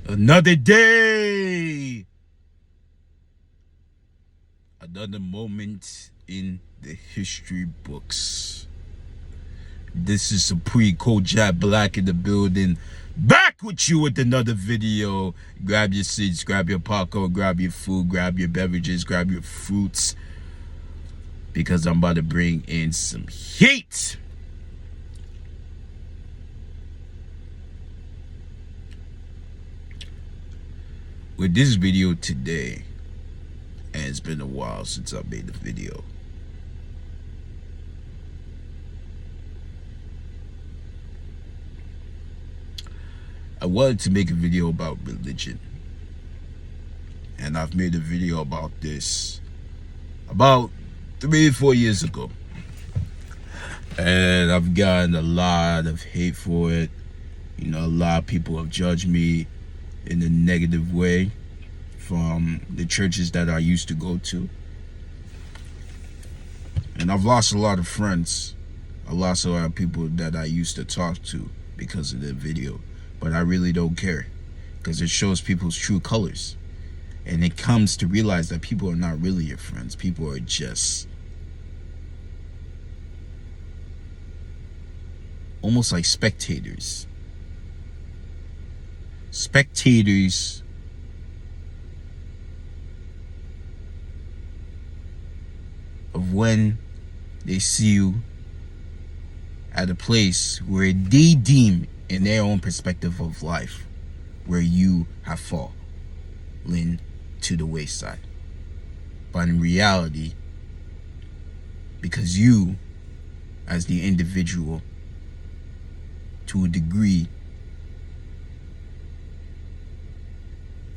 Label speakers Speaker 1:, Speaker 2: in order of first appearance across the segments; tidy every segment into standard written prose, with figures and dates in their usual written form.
Speaker 1: Another day, another moment in the history books. This is Supreme Kojak Black in the building, back with you with another video. Grab your seats, grab your popcorn, grab your food, grab your beverages, grab your fruits, because I'm about to bring in some heat. With this video today, and it's been a while since I made the video, I wanted to make a video about religion, and I've made a video about this about 3 or 4 years ago, and I've gotten a lot of hate for it. You know, a lot of people have judged me in a negative way from the churches that I used to go to, and I've lost a lot of friends. I lost a lot of people that I used to talk to because of the video, but I really don't care, because it shows people's true colors, and it comes to realize that people are not really your friends. People are just almost like spectators of when they see you at a place where they deem, in their own perspective of life, where you have fallen to the wayside. But in reality, because you, as the individual, to a degree,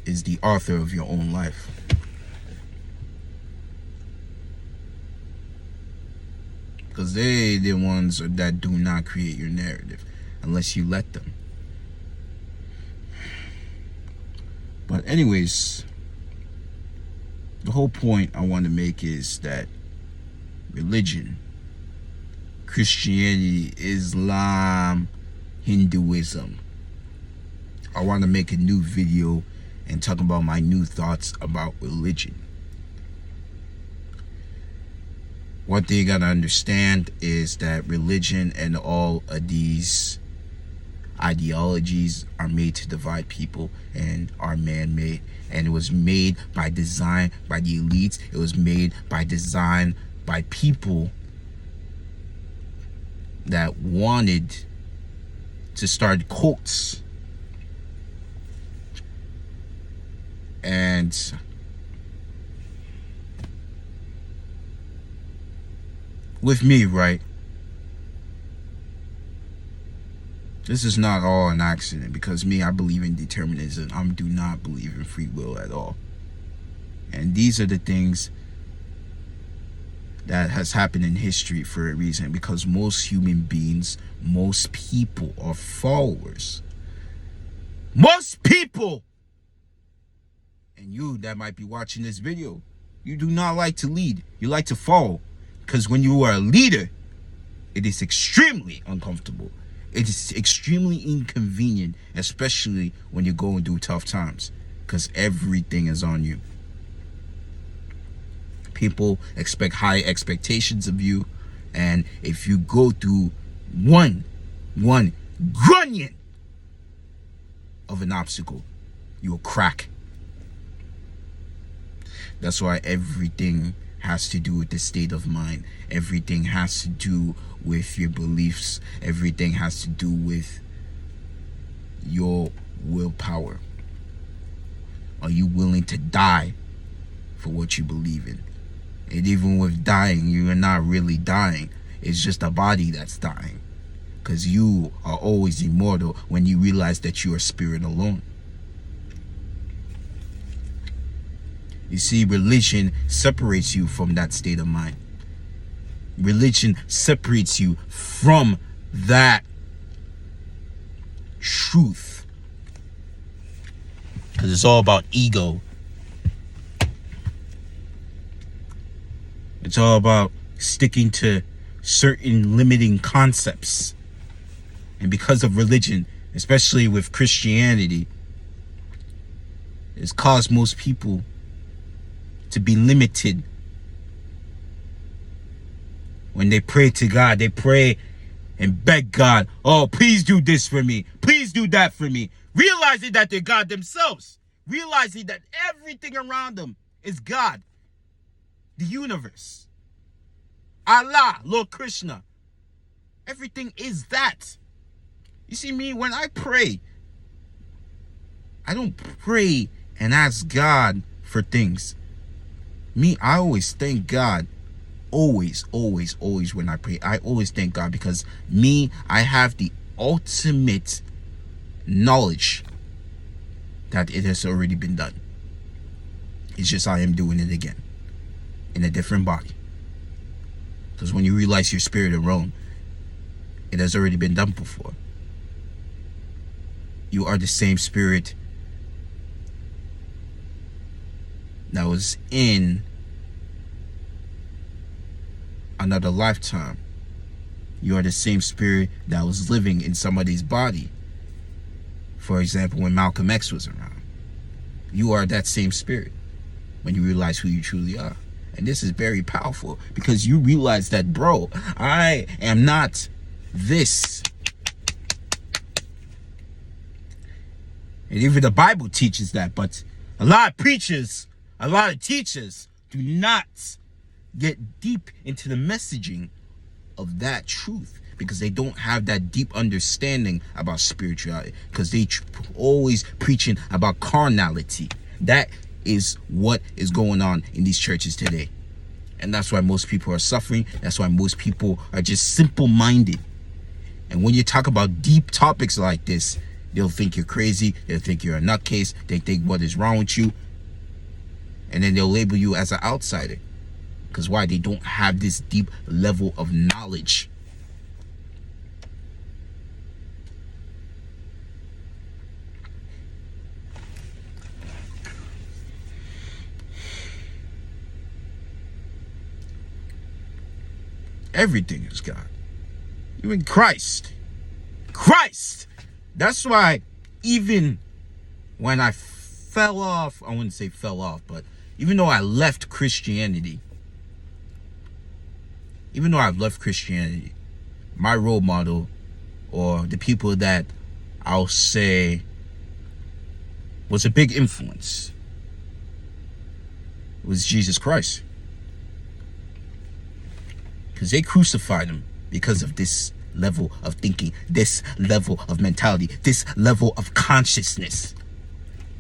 Speaker 1: is the author of your own life. Because they're the ones that do not create your narrative unless you let them. But anyways, the whole point I want to make is that religion, Christianity, Islam, Hinduism, I want to make a new video and talk about my new thoughts about religion. One thing you gotta understand is that religion and all of these ideologies are made to divide people and are man-made, and it was made by design by the elites. It was made by design by people that wanted to start cults. And with me, right, this is not all an accident, because me, I believe in determinism. I do not believe in free will at all. And these are the things that has happened in history for a reason, because most human beings, most people are followers. Most people! And you that might be watching this video, you do not like to lead. You like to follow. Because when you are a leader, it is extremely uncomfortable. It is extremely inconvenient, especially when you're going through tough times, because everything is on you. People expect high expectations of you, and if you go through one grunion of an obstacle, you'll crack. That's why everything has to do with the state of mind. Everything has to do with your beliefs. Everything has to do with your willpower. Are you willing to die for what you believe in? And even with dying, you are not really dying. It's just a body that's dying, because you are always immortal when you realize that you are spirit alone. You see, religion separates you from that state of mind. Religion separates you from that truth, because it's all about ego. It's all about sticking to certain limiting concepts. And because of religion, especially with Christianity, It's caused most people to be limited. When they pray to God, they pray and beg God, oh, please do this for me. Please do that for me. Realizing that they're God themselves. Realizing that everything around them is God. The universe. Allah, Lord Krishna. Everything is that. You see me, when I pray, I don't pray and ask God for things. Me, I always thank God. Always when I pray, I always thank God, because me, I have the ultimate knowledge that it has already been done. It's just I am doing it again in a different body. Because when you realize your spirit alone, it has already been done before. You are the same spirit that was in another lifetime. You are the same spirit that was living in somebody's body. For example, when Malcolm X was around. You are that same spirit when you realize who you truly are. And this is very powerful, because you realize that, bro, I am not this. And even the Bible teaches that, but a lot of preachers, a lot of teachers do not get deep into the messaging of that truth, because they don't have that deep understanding about spirituality, because they always preaching about carnality. That is what is going on in these churches today, and that's why most people are suffering. That's why most people are just simple-minded. And when you talk about deep topics like this, they'll think you're crazy. They'll think you're a nutcase. They think, what is wrong with you? And then they'll label you as an outsider. Because why? They don't have this deep level of knowledge. Everything is God. Even Christ. Christ! That's why even when I fell off, I wouldn't say fell off, but even though I left Christianity, my role model, or the people that I'll say was a big influence, was Jesus Christ. Because they crucified him because of this level of thinking, this level of mentality, this level of consciousness.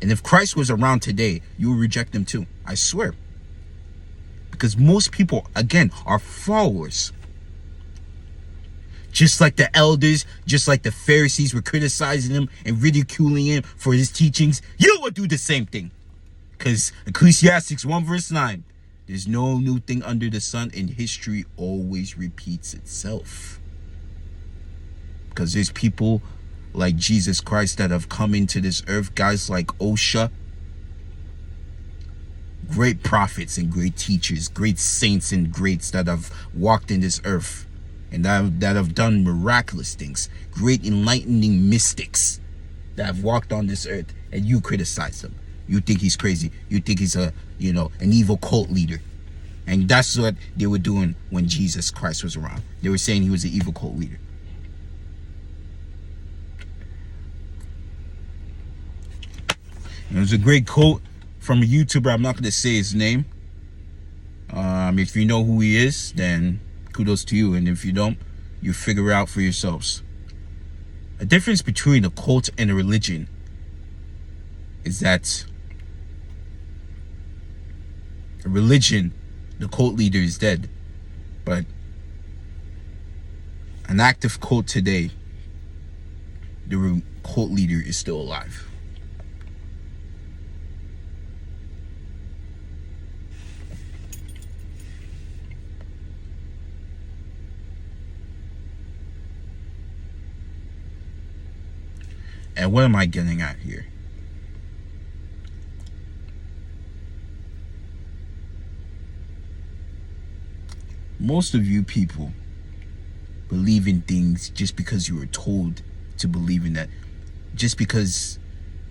Speaker 1: And if Christ was around today, you would reject him too. I swear. Because most people, again, are followers. Just like the elders, just like the Pharisees were criticizing him and ridiculing him for his teachings, you will do the same thing. Because Ecclesiastes 1 verse 9, there's no new thing under the sun, and history always repeats itself. Because there's people like Jesus Christ that have come into this earth, guys like Osha, great prophets and great teachers, great saints and greats that have walked in this earth and that have done miraculous things, great enlightening mystics that have walked on this earth, and you criticize them. You think he's crazy. You think he's an evil cult leader. And that's what they were doing when Jesus Christ was around. They were saying he was an evil cult leader. And there's a great quote from a YouTuber. I'm not going to say his name. If you know who he is, then kudos to you. And if you don't, you figure it out for yourselves. A difference between a cult and a religion is that a religion, the cult leader is dead. But an active cult today, the cult leader is still alive. And what am I getting at here? Most of you people believe in things just because you were told to believe in that. Just because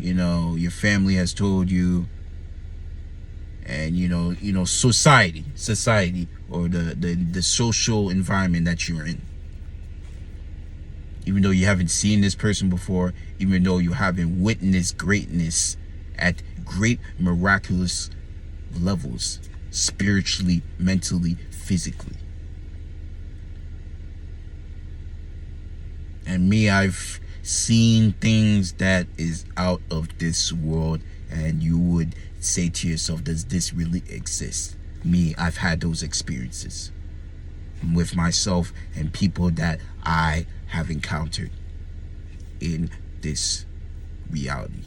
Speaker 1: your family has told you, and society, or the social environment that you're in. Even though you haven't seen this person before, even though you haven't witnessed greatness at great miraculous levels, spiritually, mentally, physically. And me, I've seen things that is out of this world, and you would say to yourself, does this really exist? Me, I've had those experiences with myself and people that I have encountered in this reality,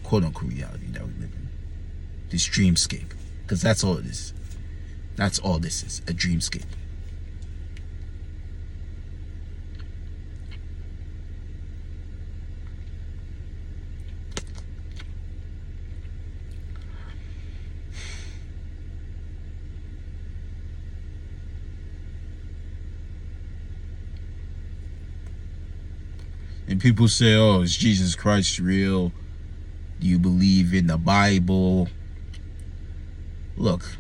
Speaker 1: quote unquote reality that we live in, this dreamscape, because that's all it is. That's all this is, a dreamscape. And people say, oh, is Jesus Christ real? Do you believe in the Bible? Look,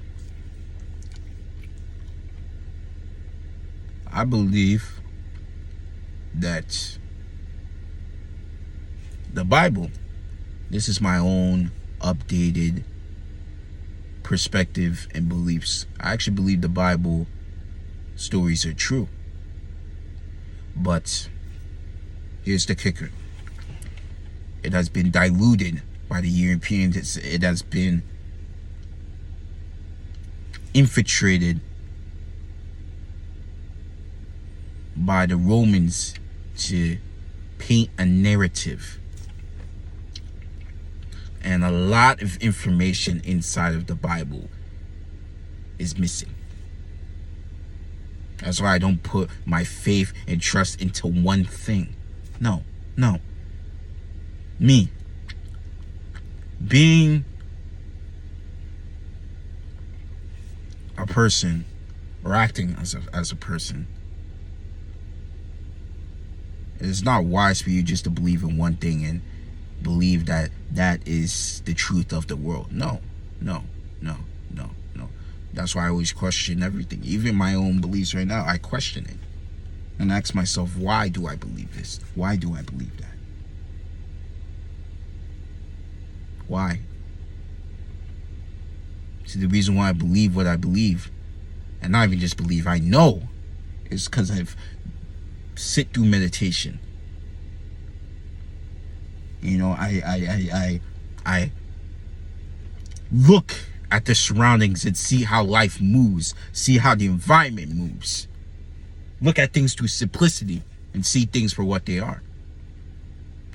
Speaker 1: I believe that the Bible, this is my own updated perspective and beliefs. I actually believe the Bible stories are true. But here's the kicker. It has been diluted by the Europeans. It has been infiltrated by the Romans to paint a narrative. And a lot of information inside of the Bible is missing. That's why I don't put my faith and trust into one thing. No. Me, being a person, or acting as a person, it is not wise for you just to believe in one thing and believe that that is the truth of the world. No. That's why I always question everything. Even my own beliefs right now, I question it and ask myself, why do I believe this? Why do I believe that? Why? See, the reason why I believe what I believe, and not even just believe, I know, is because I've sit through meditation. I look at the surroundings and see how life moves, see how the environment moves. Look at things through simplicity and see things for what they are.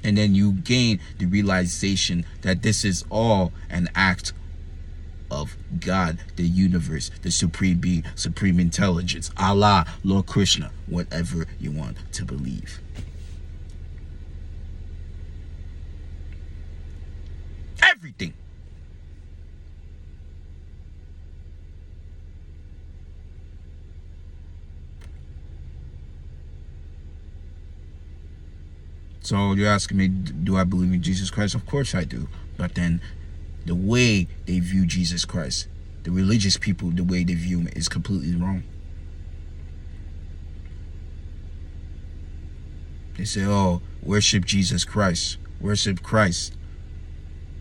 Speaker 1: And then you gain the realization that this is all an act of God, the universe, the supreme being, supreme intelligence, Allah, Lord Krishna, whatever you want to believe. Everything. So you're asking me, do I believe in Jesus Christ? Of course I do. But then the way they view Jesus Christ, the religious people, the way they view him is completely wrong. They say, oh, worship Jesus Christ. Worship Christ.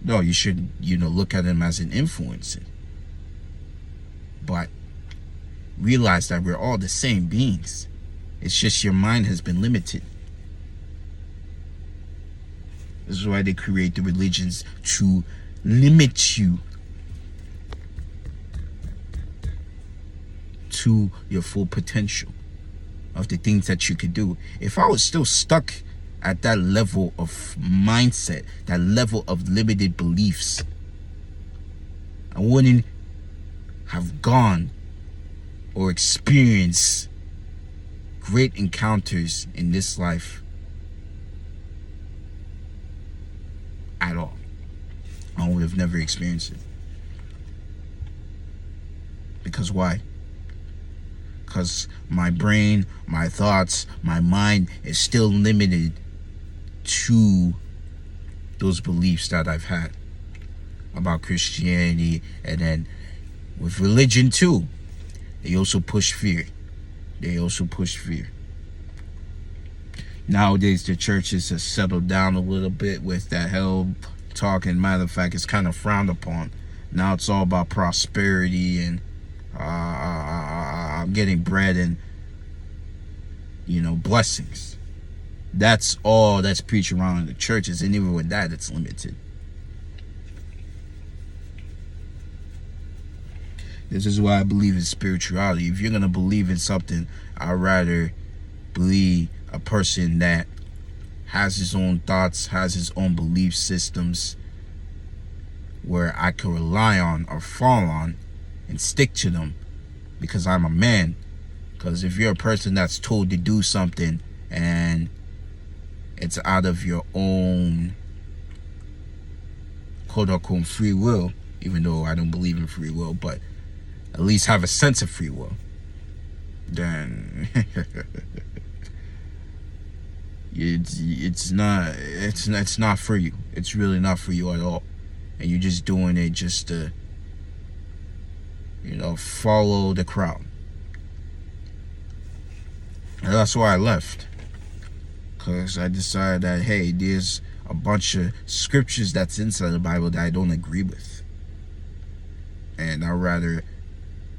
Speaker 1: No, you should, look at him as an influencer. But realize that we're all the same beings. It's just your mind has been limited. This is why they create the religions, to limit you to your full potential of the things that you could do. If I was still stuck at that level of mindset, that level of limited beliefs, I wouldn't have gone or experienced great encounters in this life at all. I would have never experienced it. Because why? Because my brain, my thoughts, my mind is still limited to those beliefs that I've had about Christianity. And then with religion too, they also push fear. Nowadays, the churches have settled down a little bit with that hell talk, and matter of fact, it's kind of frowned upon. Now it's all about prosperity and getting bread and, blessings. That's all that's preached around in the churches, and even with that, it's limited. This is why I believe in spirituality. If you're going to believe in something, I'd rather believe a person that has his own thoughts, has his own belief systems, where I can rely on or fall on and stick to them because I'm a man. Because if you're a person that's told to do something and it's out of your own quote-unquote free will, even though I don't believe in free will, but at least have a sense of free will, then it's not for you. It's really not for you at all. And you're just doing it just to, follow the crowd. And that's why I left. Because I decided that, hey, there's a bunch of scriptures that's inside the Bible that I don't agree with. And I'd rather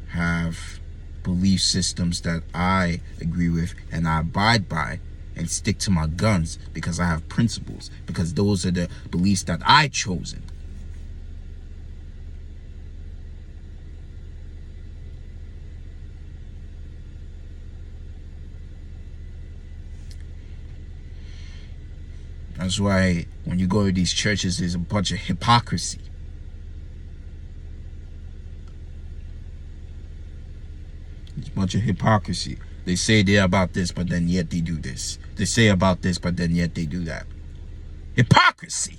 Speaker 1: have belief systems that I agree with and I abide by and stick to my guns because I have principles. Because those are the beliefs that I chosen. That's why when you go to these churches, there's a bunch of hypocrisy. There's a bunch of hypocrisy. They say they're about this, but then yet they do this. They say about this, but then yet they do that. Hypocrisy.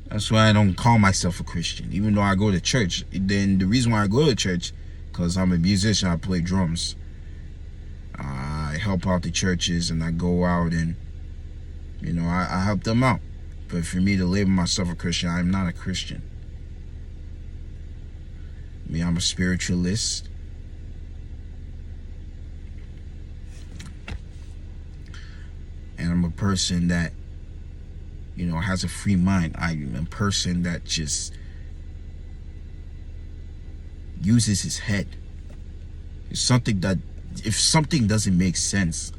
Speaker 1: That's why I don't call myself a Christian, even though I go to church. Then the reason why I go to church, because I'm a musician, I play drums. I help out the churches and I go out and, I help them out. But for me to label myself a Christian, I'm not a Christian. I'm a spiritualist. And I'm a person that, has a free mind. I'm a person that just uses his head. It's something that, if something doesn't make sense,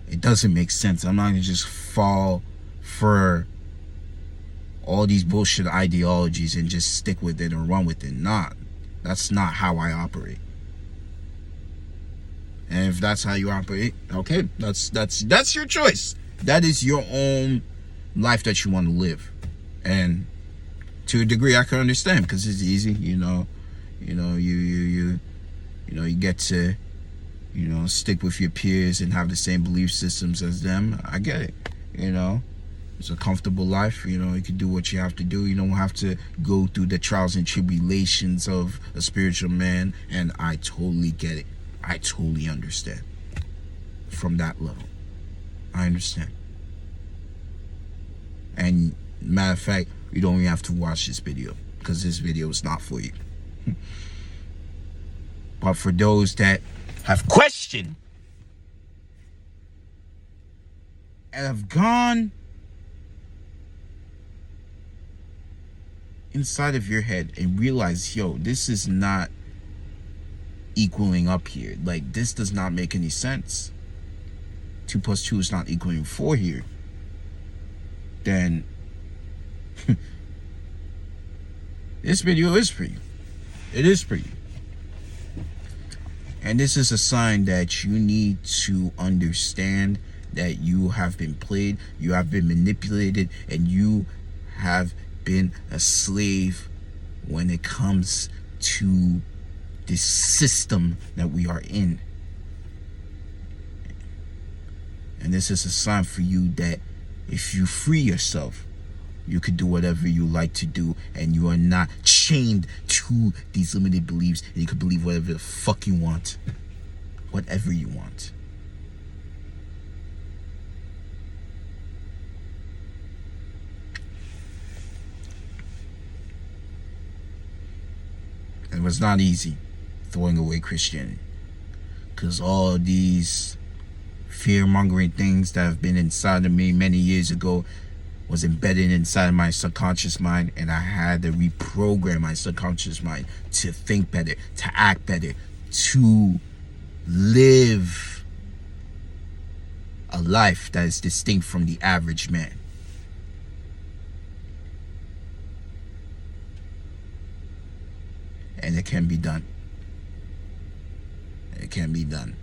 Speaker 1: it doesn't make sense. I'm not going to just fall for all these bullshit ideologies and just stick with it and run with it. That's not how I operate. And if that's how you operate, okay, that's your choice. That is your own life that you want to live. And to a degree I can understand, because it's easy, you get to stick with your peers and have the same belief systems as them. I get it. It's a comfortable life. You can do what you have to do. You don't have to go through the trials and tribulations of a spiritual man. And I totally get it. I totally understand. From that level, I understand. And matter of fact, you don't even have to watch this video, because this video is not for you. But for those that have questioned and have gone inside of your head and realized, this is not equaling up here. Like, this does not make any sense. 2 + 2 is not equaling 4 here. Then this video is for you. It is for you. And this is a sign that you need to understand that you have been played, you have been manipulated, and you have been a slave when it comes to this system that we are in. And this is a sign for you that if you free yourself, you could do whatever you like to do, and you are not chained to these limited beliefs, and you can believe whatever the fuck you want. Whatever you want. It was not easy throwing away Christianity, because all these fear-mongering things that have been inside of me many years ago was embedded inside my subconscious mind, and I had to reprogram my subconscious mind to think better, to act better, to live a life that is distinct from the average man. And it can be done. It can be done.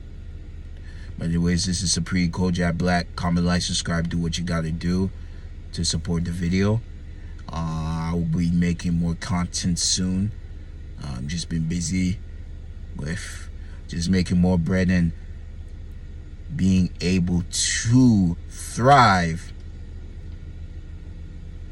Speaker 1: But anyways, this is Supreme Kojak Black. Comment, like, subscribe, do what you gotta do to support the video. I will be making more content soon. I've just been busy with just making more bread and being able to thrive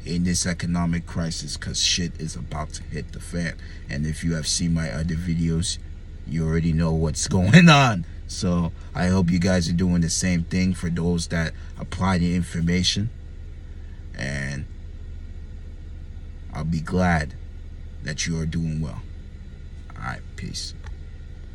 Speaker 1: in this economic crisis, because shit is about to hit the fan. And if you have seen my other videos, you already know what's going on. So I hope you guys are doing the same thing, for those that apply the information. And I'll be glad that you are doing well. Alright, peace.